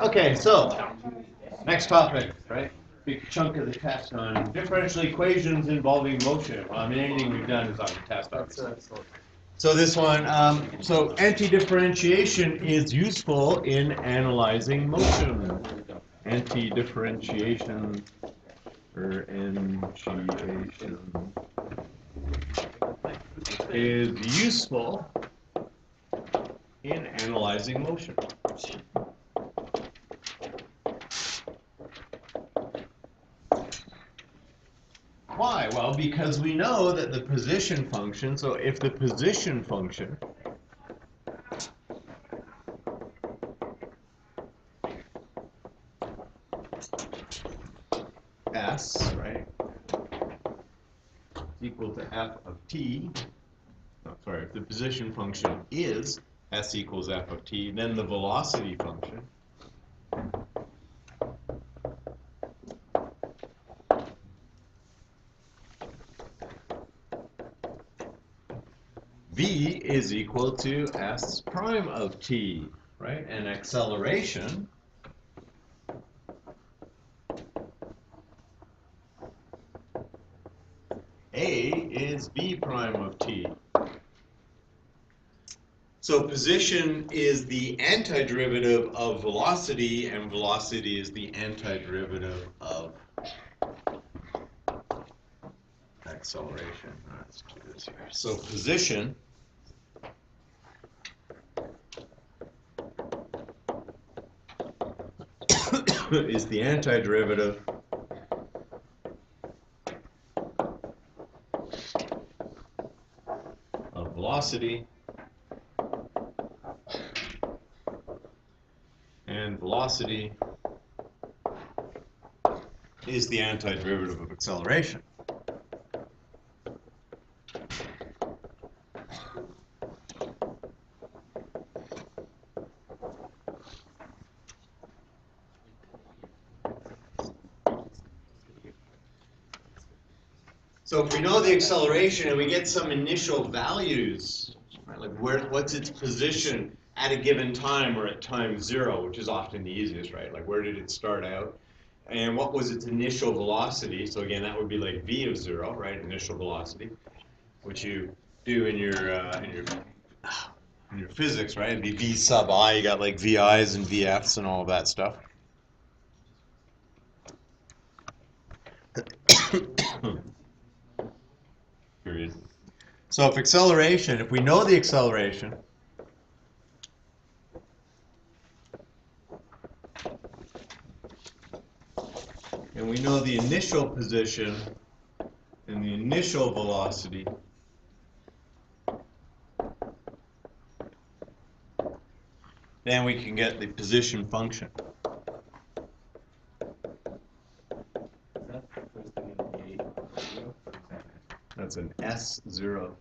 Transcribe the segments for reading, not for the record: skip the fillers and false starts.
Okay, so next topic, right? Big chunk of the test on differential equations involving motion. Well, I mean, anything we've done is on the test, obviously. So this one, so anti-differentiation is useful in analyzing motion. Anti-differentiation or NGation is useful in analyzing motion. Why? Well, because we know that the position function, so if the position function S, right, is equal to f of t, no, sorry, if the position function is S equals f of t, then the velocity function v is equal to s prime of t, right? And acceleration A is v prime of t. So position is the antiderivative of velocity, and velocity is the antiderivative of acceleration. Let's do this here. So position is the antiderivative of velocity, and velocity is the antiderivative of acceleration. So if we know the acceleration and we get some initial values, right, like what's its position at a given time or at time 0, which is often the easiest, right? Like where did it start out? And what was its initial velocity? So again, that would be like v of 0, right? Initial velocity, which you do in your physics, right? It'd be v sub I. You got like vi's and vf's and all of that stuff. Period. So if acceleration, if we know the acceleration, and we know the initial position and the initial velocity, then we can get the position function. That's an S0.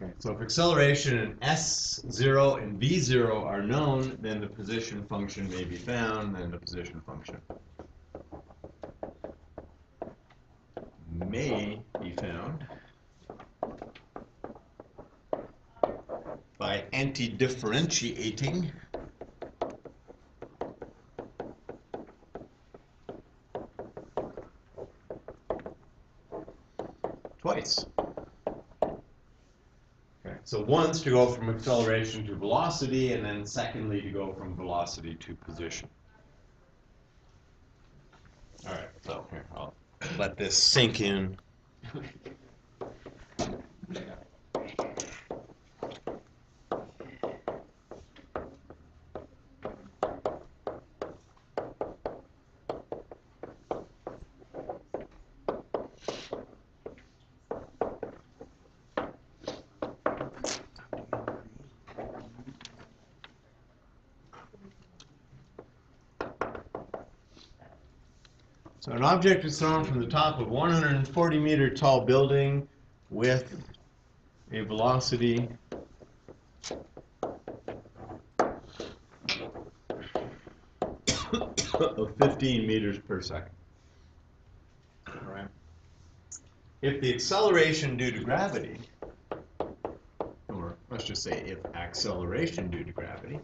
Okay, so if acceleration and S0 and V0 are known, then the position function may be found, and the position function may be found by anti-differentiating twice. Okay, so once to go from acceleration to velocity, and then secondly to go from velocity to position. All right, so here, I'll let this sink in. So an object is thrown from the top of a 140-meter tall building with a velocity of 15 meters per second. All right. If the acceleration due to gravity, or let's just say if acceleration due to gravity,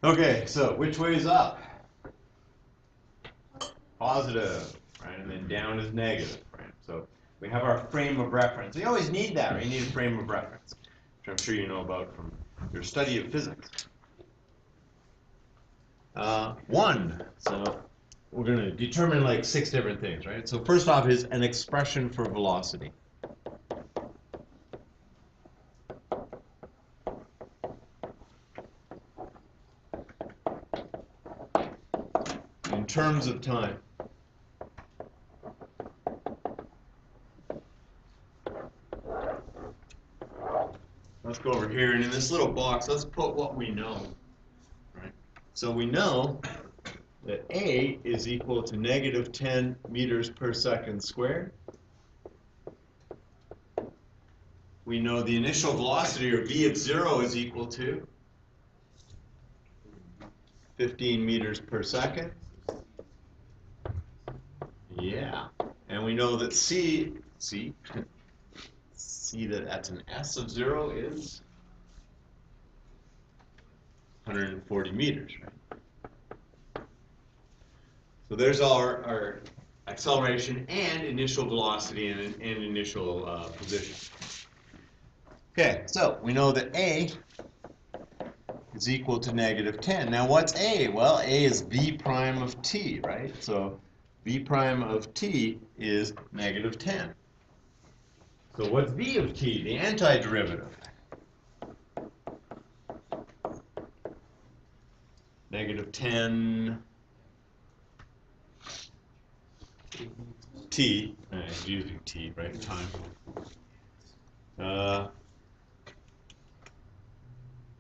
Okay, so which way is up? Positive, right? And then down is negative, right? So we have our frame of reference. We always need that, right? You need a frame of reference, which I'm sure you know about from your study of physics. 1. So we're going to determine like 6 different things, right? So first off is an expression for velocity. In terms of time. Let's go over here, and in this little box, let's put what we know, right? So we know that A is equal to negative 10 meters per second squared. We know the initial velocity, or V of 0, is equal to 15 meters per second. Yeah. And we know that C that that's an S of 0 is 140 meters, right? So there's our acceleration and initial velocity and initial position. Okay, so we know that A is equal to negative 10. Now what's A? Well, A is V prime of t, right? So V prime of t is negative 10. So what's V of t? The antiderivative. Negative 10 t, using t, right, time.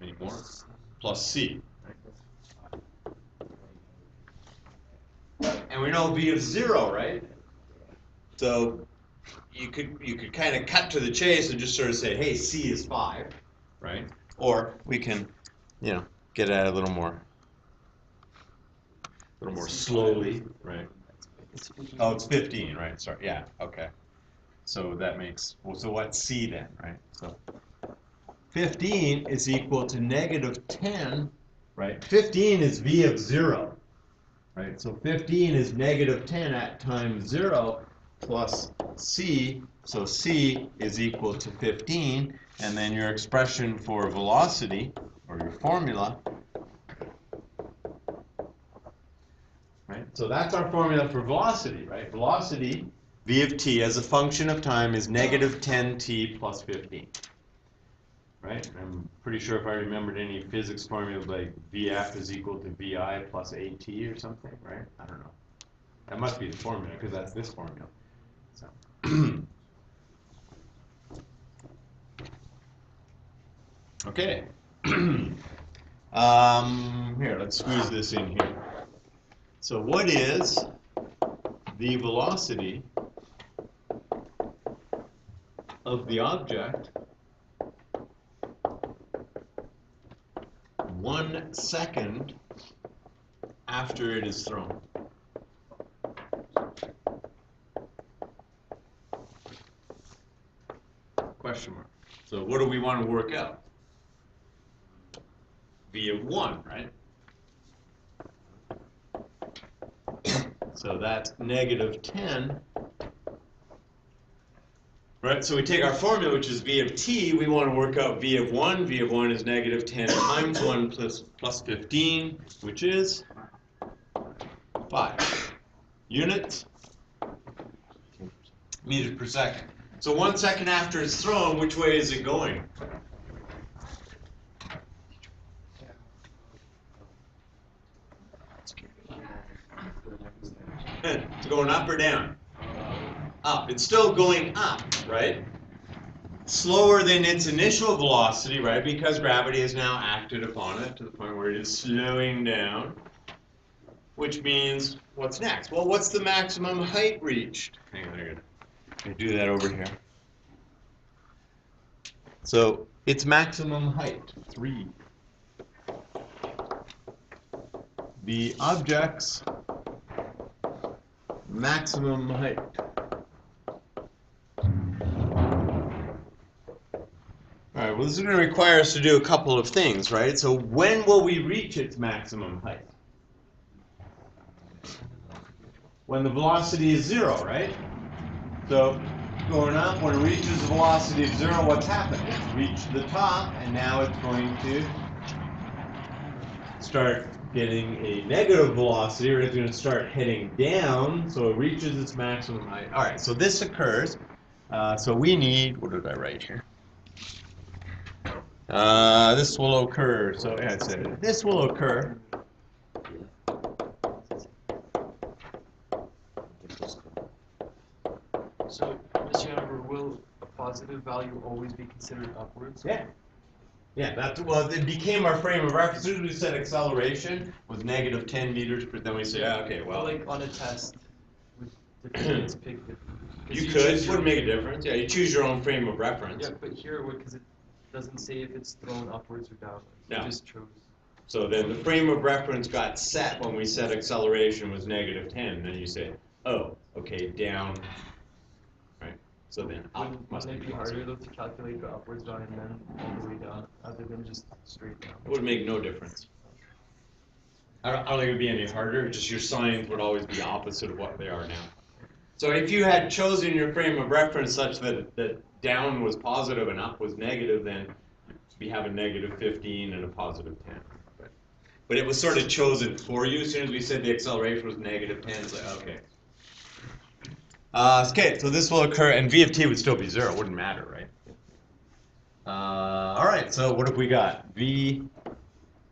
Any more? Plus c. Right? And we know V of 0, right? So you could kind of cut to the chase and just sort of say, hey, c is 5, right? Or we can, get at it a little more slowly, right? Oh, it's 15, right? Sorry, yeah, okay. So that makes, well, so what's c then, right? So 15 is equal to negative 10, right? 15 is V of 0, right? So 15 is negative 10 at time 0 plus c, so c is equal to 15, and then your expression for velocity, or your formula, right? So that's our formula for velocity, right? Velocity, v of t, as a function of time is negative 10t plus 15. Right? I'm pretty sure if I remembered any physics formulas like Vf is equal to Vi plus At or something, right? I don't know. That must be the formula because that's this formula. So. Okay. Here, let's squeeze this in here. So what is the velocity of the object 1 second after it is thrown? Question mark. So what do we want to work out? V of 1, right? So that's negative 10. Right, so we take our formula, which is V of t, we want to work out V of 1. V of 1 is negative 10 times 1 plus 15, which is 5 units meters per second. So 1 second after it's thrown, which way is it going? It's going up or down? Up. It's still going up, right? Slower than its initial velocity, right? Because gravity has now acted upon it to the point where it is slowing down. Which means, what's next? Well, what's the maximum height reached? Hang on, I'm gonna do that over here. So its maximum height, 3. The object's maximum height. All right, well, well, this is going to require us to do a couple of things, right? So when will we reach its maximum height? When the velocity is 0, right? So going up, when it reaches the velocity of 0, what's happened? It's reached the top, and now it's going to start getting a negative velocity, or it's going to start heading down, so it reaches its maximum height. All right, so this occurs. So we need, what did I write here? This will occur, so yeah, it said this will occur. So, Mr. Yanover, will a positive value always be considered upwards? Yeah. Yeah, that's, well, it became our frame of reference. As soon as we said acceleration was negative 10 meters per, then we say, yeah, okay, well. Like on a test, with different pick. You could, it wouldn't make a difference. Yeah, you choose your own frame of reference. Yeah, but here, because it doesn't say if it's thrown upwards or downwards. No. It just chose. So then the frame of reference got set when we said acceleration was negative 10. Then you say, oh, okay, down. Right? So then up must Wouldn't it be be positive. harder though to calculate the upwards value and then all the way down, other than just straight down? It would make no difference. I don't think it would be any harder, just your signs would always be opposite of what they are now. So if you had chosen your frame of reference such that down was positive and up was negative, then we have a negative 15 and a positive 10. But it was sort of chosen for you. As soon as we said the acceleration was negative 10, it's like, okay. Okay, so this will occur, and v of t would still be 0. It wouldn't matter, right? All right, so what have we got? V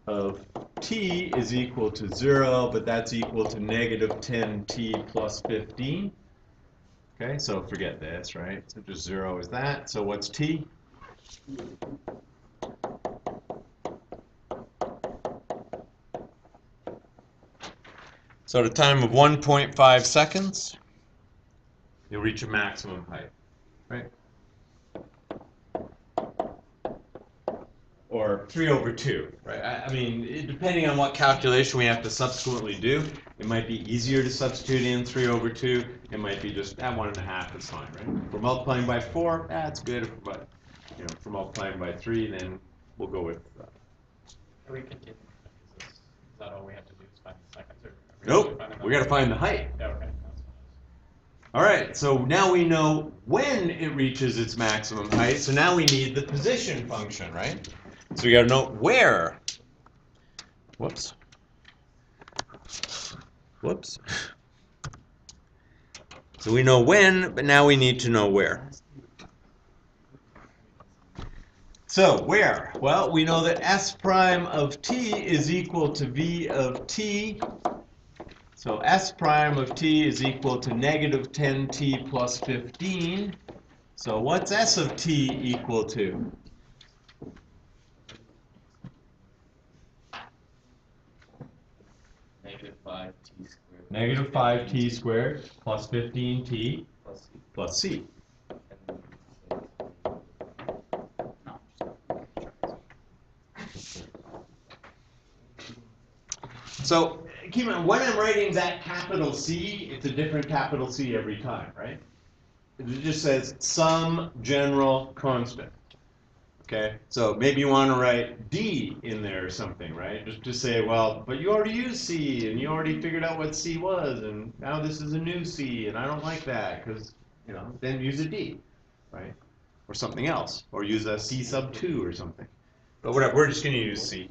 of t is equal to 0, but that's equal to negative 10t plus 15. Okay, so forget this, right? So just 0 is that. So what's t? So at a time of 1.5 seconds, you'll reach a maximum height, right? Or 3/2, right? I mean, depending on what calculation we have to subsequently do, it might be easier to substitute in 3/2. It might be just 1.5 is fine, right? If we're multiplying by 4, that's good. But if we're multiplying by 3, then we'll go with. We continue. Is that all we have to do is find the seconds? Or Nope. We got to find the height. Yeah, okay. All right. So now we know when it reaches its maximum height. So now we need the position function, right? So we got to know where. Whoops. So we know when, but now we need to know where. So where? Well, we know that s prime of t is equal to v of t. So s prime of t is equal to negative 10t plus 15. So what's s of t equal to? Negative 5t squared. Negative 5t squared plus 15t plus c. So keep in mind, when I'm writing that capital C, it's a different capital C every time, right? It just says some general constant. Okay, so maybe you want to write D in there or something, right? Just to say, well, but you already used C, and you already figured out what C was, and now this is a new C, and I don't like that, because, then use a D, right? Or something else, or use a C sub 2 or something. But whatever, we're just going to use C.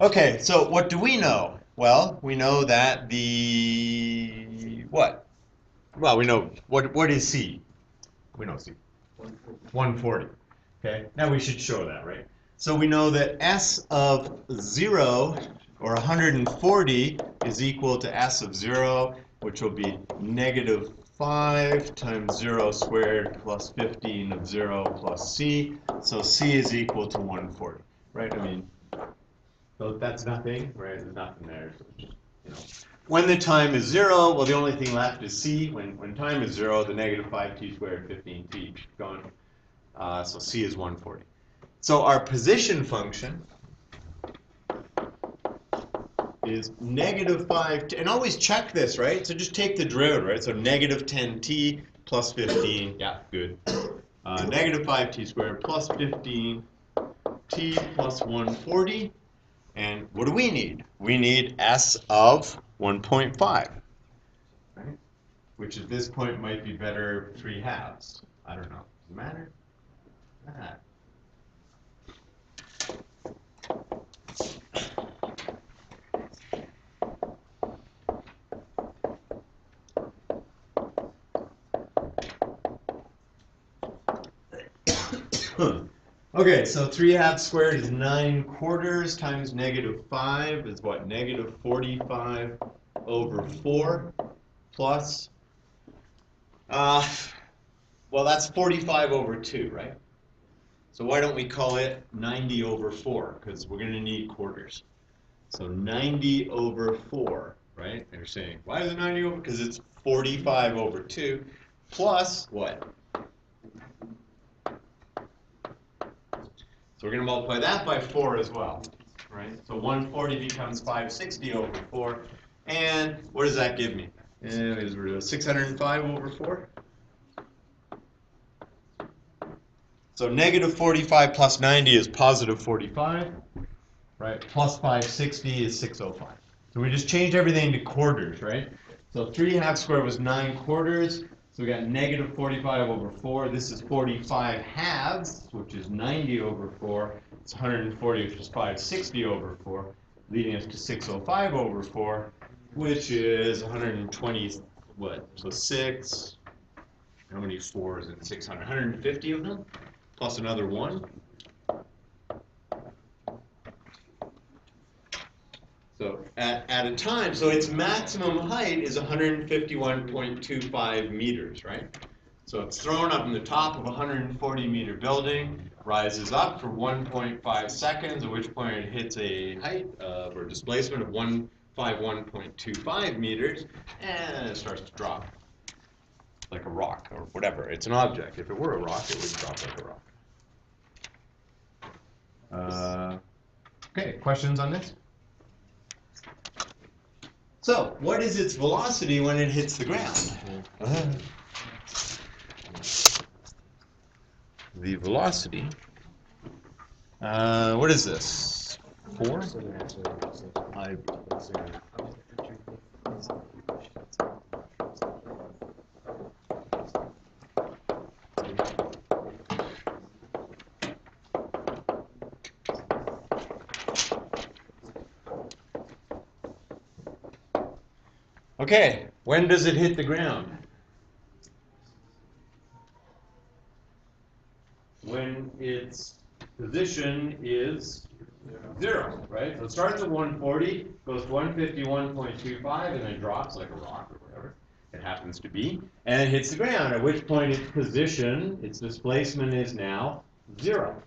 Okay, so what do we know? Well, we know that what? Well, we know, what is C? We know C. 140. Okay, now we should show that, right? So we know that S of 0, or 140, is equal to S of 0, which will be negative 5 times 0 squared plus 15 of 0 plus C. So C is equal to 140, right? I mean, so that's nothing, right? There's nothing there. So just, when the time is 0, well, the only thing left is C. When time is 0, the negative 5t squared, 15t, gone. So C is 140. So our position function is negative 5t, and always check this, right? So just take the derivative, right? So negative 10t plus 15, yeah, good. Negative 5t squared plus 15 t plus 140. And what do we need? We need s of 1.5, right? Which at this point might be better 3/2. I don't know. Does it matter? Ah. Okay, so 3/2 squared is 9/4 times -5 is what? -45 over 4 plus, well, that's 45 over 2, right? So why don't we call it 90 over 4? Because we're going to need quarters. So 90 over 4, right? And you're saying, why is it 90 over? Because it's 45 over 2 plus what? So we're going to multiply that by 4 as well, right? So 140 becomes 560 over 4. And what does that give me? And is 605 over 4? So -45 plus 90 is +45, right? Plus 560 is 605. So we just changed everything to quarters, right? So 3/2 squared was 9/4. So we got -45 over 4. This is 45/2, which is 90 over 4. It's 140, which is 560 over 4, leading us to 605 over 4, which is 120, what? So 6, how many 4s in 600? 150 of them, plus another 1. So at a time, so its maximum height is 151.25 meters, right? So it's thrown up in the top of a 140-meter building, rises up for 1.5 seconds, at which point it hits a height of, or displacement of 151.25 meters, and it starts to drop like a rock or whatever. It's an object. If it were a rock, it would drop like a rock. Okay, questions on this? So, what is its velocity when it hits the ground? The velocity. What is this? 4? Okay, when does it hit the ground? When its position is 0, right? So it starts at 140, goes to 151.25, and then drops like a rock or whatever it happens to be, and it hits the ground, at which point its position, its displacement is now 0.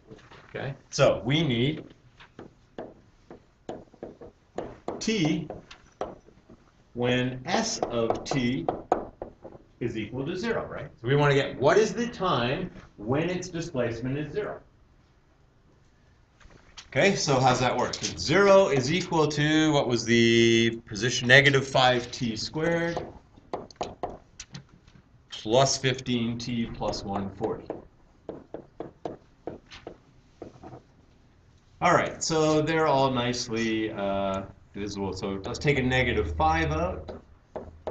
Okay? So we need t when s of t is equal to 0, right? So we want to get what is the time when its displacement is 0. Okay, so how's that work? 0 is equal to, what was the position? -5t squared plus 15t plus 140. All right, so they're all nicely divisible. So let's take a -5 out.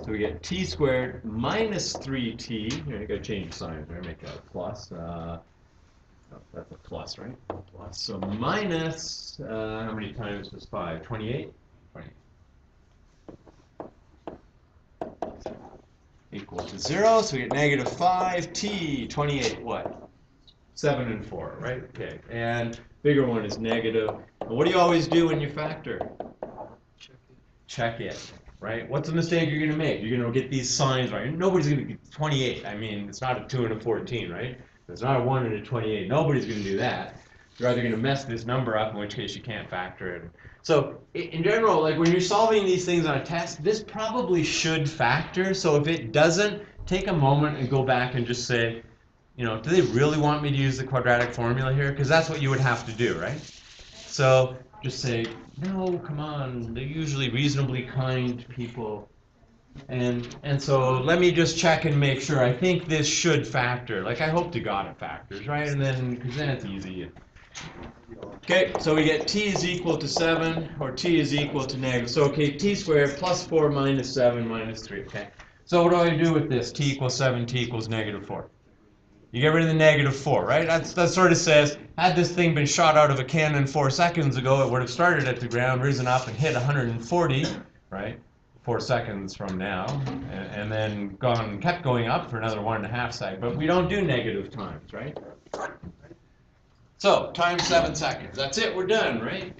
So we get t squared minus 3t. Here, I gotta change the sign. Here, make that a plus. Oh, that's a plus, right? Plus. So minus, how many times was 5? 28? 28. Equal to 0. So we get -5t. 28, what? 7 and 4, right? Okay. And bigger one is negative. And what do you always do when you factor? Check it. Right? What's the mistake you're going to make? You're going to get these signs right. Nobody's going to get 28. I mean, it's not a 2 and a 14, right? It's not a 1 and a 28. Nobody's going to do that. You're either going to mess this number up, in which case you can't factor it. So in general, like when you're solving these things on a test, this probably should factor. So if it doesn't, take a moment and go back and just say, you know, do they really want me to use the quadratic formula here? Because that's what you would have to do, right? So just say, no, come on, they're usually reasonably kind people. And so let me just check and make sure. I think this should factor. Like, I hope to God it factors, right? And then, because then it's easy. Okay, so we get t is equal to 7, or t is equal to negative. So, okay, t squared plus 4 minus 7 minus 3, okay? So what do I do with this? T equals 7, t equals negative 4. You get rid of the negative 4, right? That sort of says, had this thing been shot out of a cannon 4 seconds ago, it would have started at the ground, risen up and hit 140, right? 4 seconds from now, and then kept going up for another 1.5 seconds. But we don't do negative times, right? So, times 7 seconds. That's it, we're done, right?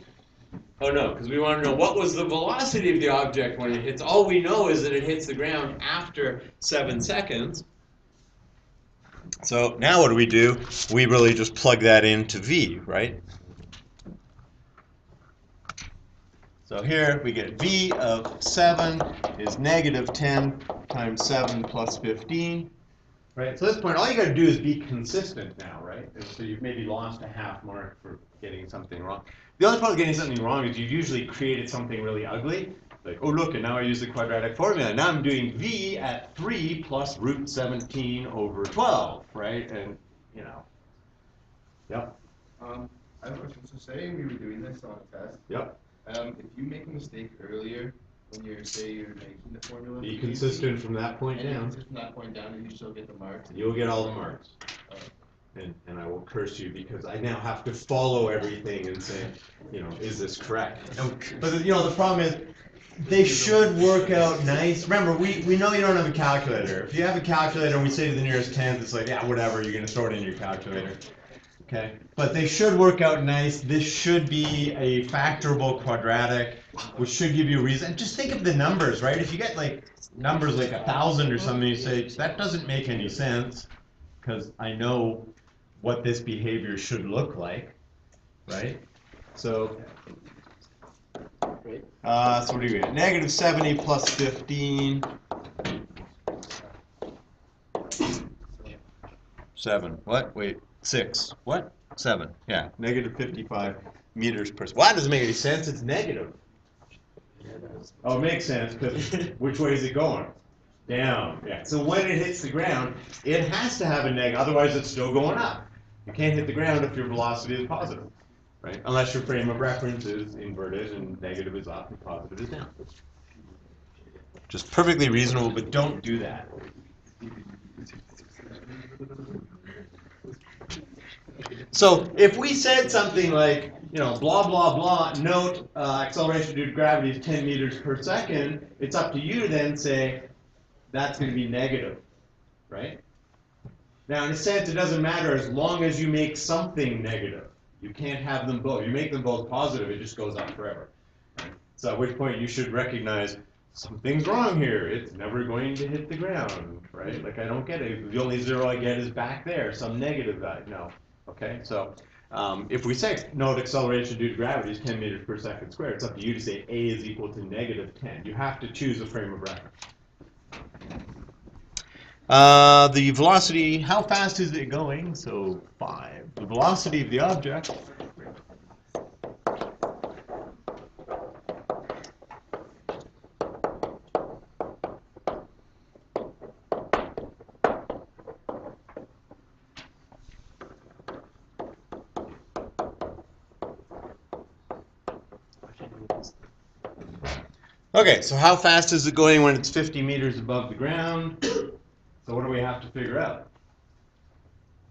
Oh no, because we want to know what was the velocity of the object when it hits. All we know is that it hits the ground after 7 seconds. So now what do? We really just plug that into v, right? So here we get v of 7 is negative 10 times 7 plus 15. Right, so at this point, all you got to do is be consistent now, right? And so you've maybe lost a half mark for getting something wrong. The only problem with getting something wrong is you've usually created something really ugly. Like, oh, look, and now I use the quadratic formula. Now I'm doing v at 3 plus root 17 over 12, right? And, you know, yep. I have a question. So say we were doing this on a test. Yep. If you make a mistake earlier when you're making the formula, Be consistent from that point and down. consistent from that point down, and you still get the marks. You'll get all the marks. And I will curse you because I now have to follow everything and say, you know, is this correct? But you know, the problem is they should work out nice. Remember, we know you don't have a calculator. If you have a calculator and we say to the nearest tenth, it's like, yeah, whatever, you're going to throw it in your calculator. Okay, but they should work out nice. This should be a factorable quadratic, which should give you a reason. Just think of the numbers, right? If you get like numbers like 1,000 or something, you say, that doesn't make any sense because I know what this behavior should look like, right? So what do you get? Negative 70 plus 15. 7. What? Wait. 6. What? 7. Yeah. Negative 55 meters per second. Well, that doesn't make any sense. It's negative. Oh, it makes sense because which way is it going? Down. Yeah. So when it hits the ground, it has to have a negative. Otherwise, it's still going up. You can't hit the ground if your velocity is positive, right? Unless your frame of reference is inverted and negative is up and positive is down. Just perfectly reasonable, but don't do that. So if we said something like, you know, blah, blah, blah, note acceleration due to gravity is 10 meters per second, it's up to you to then say that's going to be negative, right? Now, in a sense, it doesn't matter as long as you make something negative. You can't have them both. You make them both positive, it just goes on forever. Right? So at which point you should recognize something's wrong here. It's never going to hit the ground, right? Like, I don't get it. The only zero I get is back there, some negative value. No. Okay, so if we say note acceleration due to gravity is 10 meters per second squared, it's up to you to say a is equal to negative 10. You have to choose a frame of reference. The velocity, how fast is it going? So 5. The velocity of the object. Okay, so how fast is it going when it's 50 meters above the ground? So what do we have to figure out?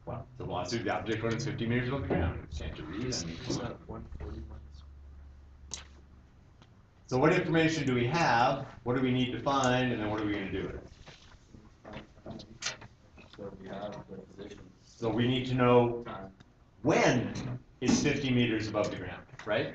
Well, the velocity of the object when it's 50 meters above the ground. Can't you read? I mean, come on. So what information do we have? What do we need to find? And then what are we going to do with it? So we have the position. So we need to know when it's 50 meters above the ground, right?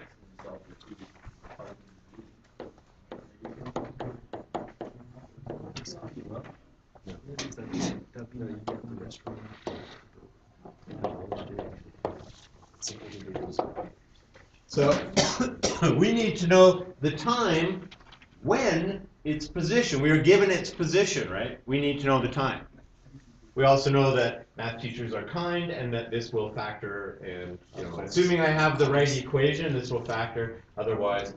So we need to know the time when its position. We are given its position, right? We need to know the time. We also know that math teachers are kind and that this will factor in, you know, assuming I have the right equation, this will factor. Otherwise,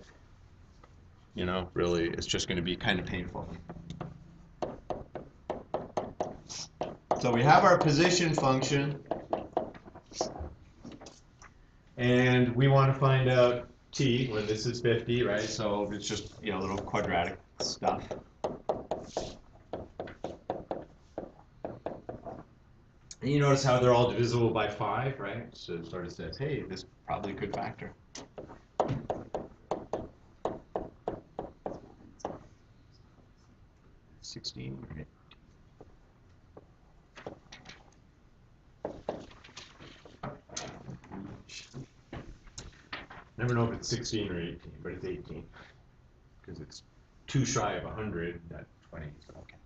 you know, really, it's just going to be kind of painful. So we have our position function. And we want to find out t when this is 50, right? So it's just, you know, little quadratic stuff. And you notice how they're all divisible by 5, right? So it sort of says, hey, this probably could factor. Right? Never know if it's 16 or 18, but it's 18 because it's too shy of 100 at 20. So okay.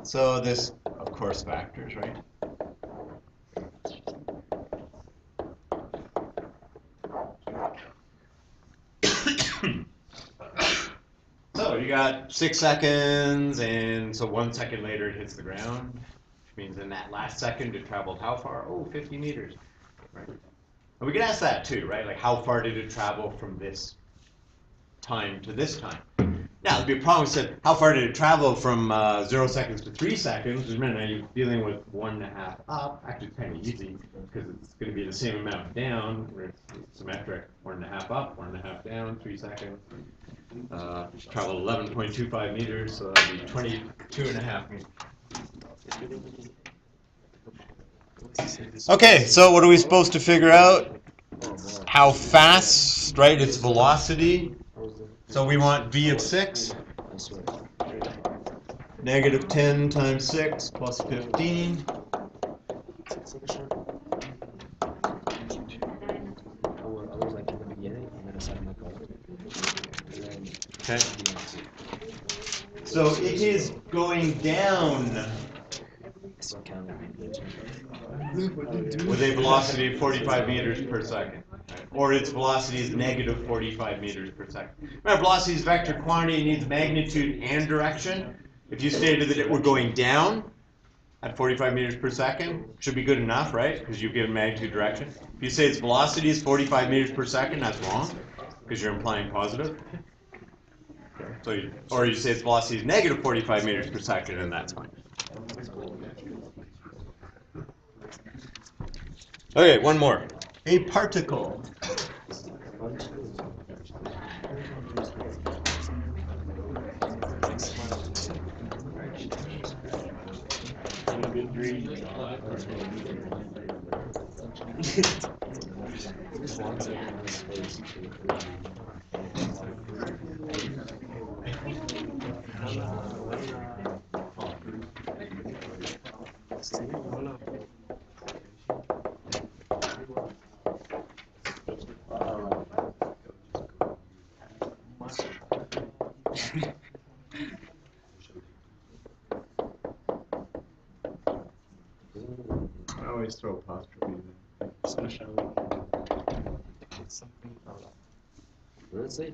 So this, of course, factors, right? So you got 6 seconds, and so 1 second later it hits the ground, which means in that last second it traveled how far? Oh, 50 meters, right? And we can ask that too, right? Like how far did it travel from this time to this time? Now, there'd be a problem. We said, how far did it travel from 0 seconds to 3 seconds? Remember, now you're dealing with 1.5 up. Actually, it's kind of easy because it's going to be the same amount down. Where it's symmetric. 1.5 up, 1.5 down, 3 seconds. Traveled 11.25 meters, so that'd be 22.5 meters. Okay, so what are we supposed to figure out? How fast, right? Its velocity. So we want v of 6. Negative 10 times 6 plus 15. Okay. So it is going down with a velocity of 45 meters per second. Or its velocity is negative 45 meters per second. Remember, velocity is vector quantity. It needs magnitude and direction. If you stated that it were going down at 45 meters per second, should be good enough, right? Because you've given magnitude direction. If you say its velocity is 45 meters per second, that's wrong, because you're implying positive. So or you say its velocity is negative 45 meters per second, and that's fine. Okay, one more. A particle. I always throw apostrophes in. What is it?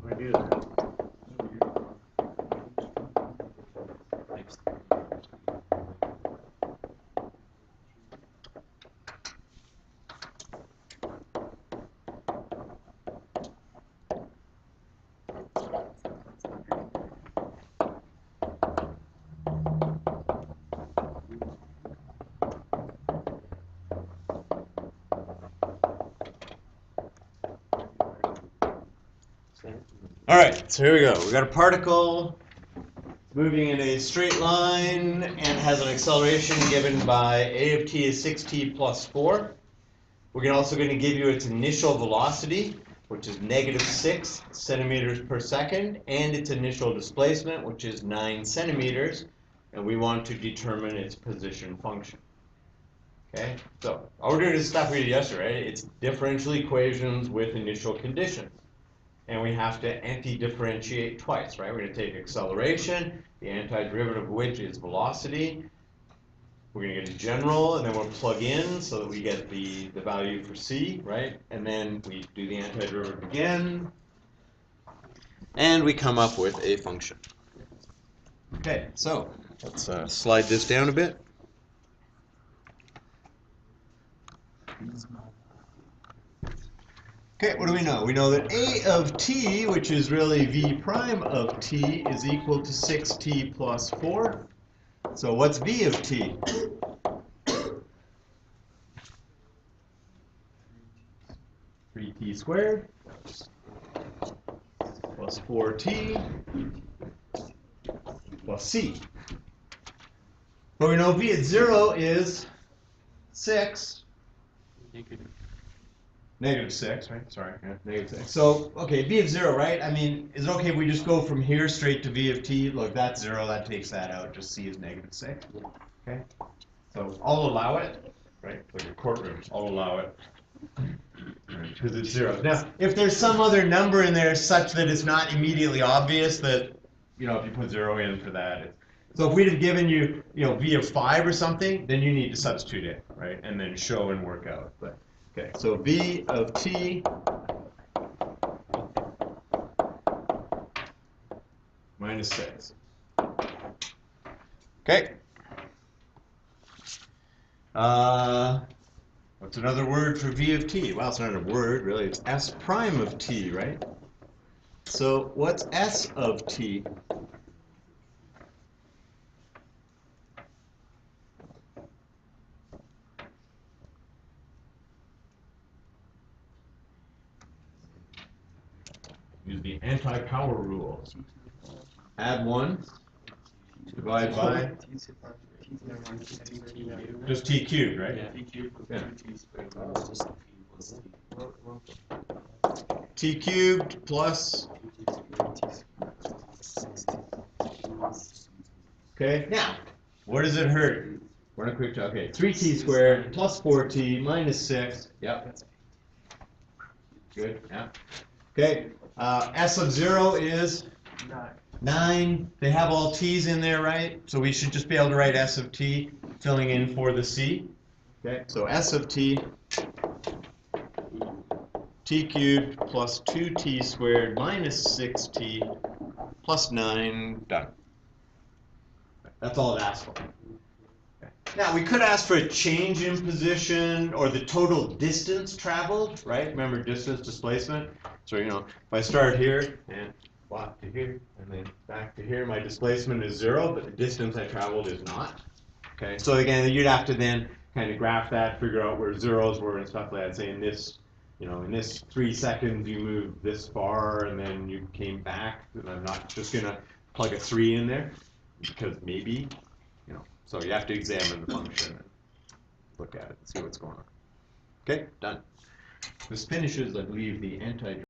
I do that. All right, so here we go. We got a particle moving in a straight line and has an acceleration given by a of t is 6t plus 4. We're also going to give you its initial velocity, which is negative 6 centimeters per second, and its initial displacement, which is 9 centimeters, and we want to determine its position function. Okay, so all we're doing is stuff we did yesterday, right? It's differential equations with initial conditions. And we have to anti-differentiate twice, right? We're going to take acceleration, the antiderivative of which is velocity. We're going to get a general, and then we'll plug in so that we get the value for c, right? And then we do the antiderivative again, and we come up with a function. Okay, so let's slide this down a bit. Okay, what do we know? We know that a of t, which is really v prime of t, is equal to 6t plus 4. So what's v of t? 3t squared plus 4t plus c. But we know v at 0 is 6. Negative 6, right? Sorry, yeah, negative 6. So, okay, v of 0, right? I mean, is it okay if we just go from here straight to v of t? Look, that's 0, that takes that out. Just c is negative 6. Okay? So, I'll allow it, right? Like a courtroom, I'll allow it. Because it's 0. Now, if there's some other number in there such that it's not immediately obvious that, you know, if you put 0 in for that. So if we'd have given you, you know, v of 5 or something, then you need to substitute it, right? And then show and work out. But okay, so v of t minus 6. Okay. What's another word for v of t? Well, it's not a word, really. It's s prime of t, right? So what's s of t? Use the anti-power rule. Add 1, divide by just t cubed, right? Yeah. Yeah. T cubed plus. Okay, now, what does it hurt? We're on a quick talk. Okay, 3t squared plus 4t minus 6. Yep. Good, yeah. Okay, s of 0 is 9. They have all t's in there, right? So we should just be able to write s of t, filling in for the c. Okay, so s of t, t cubed plus 2t squared minus 6t plus 9, done. That's all it asks for. Okay. Now, we could ask for a change in position or the total distance traveled, right? Remember distance displacement? So, you know, if I start here and walk to here and then back to here, my displacement is 0, but the distance I traveled is not. Okay, so again, you'd have to then kind of graph that, figure out where zeros were and stuff like that. Say in this, you know, in this 3 seconds you moved this far and then you came back. And I'm not just gonna plug a 3 in there because maybe, you know. So you have to examine the function and look at it and see what's going on. Okay, done. This finishes, I believe, the anti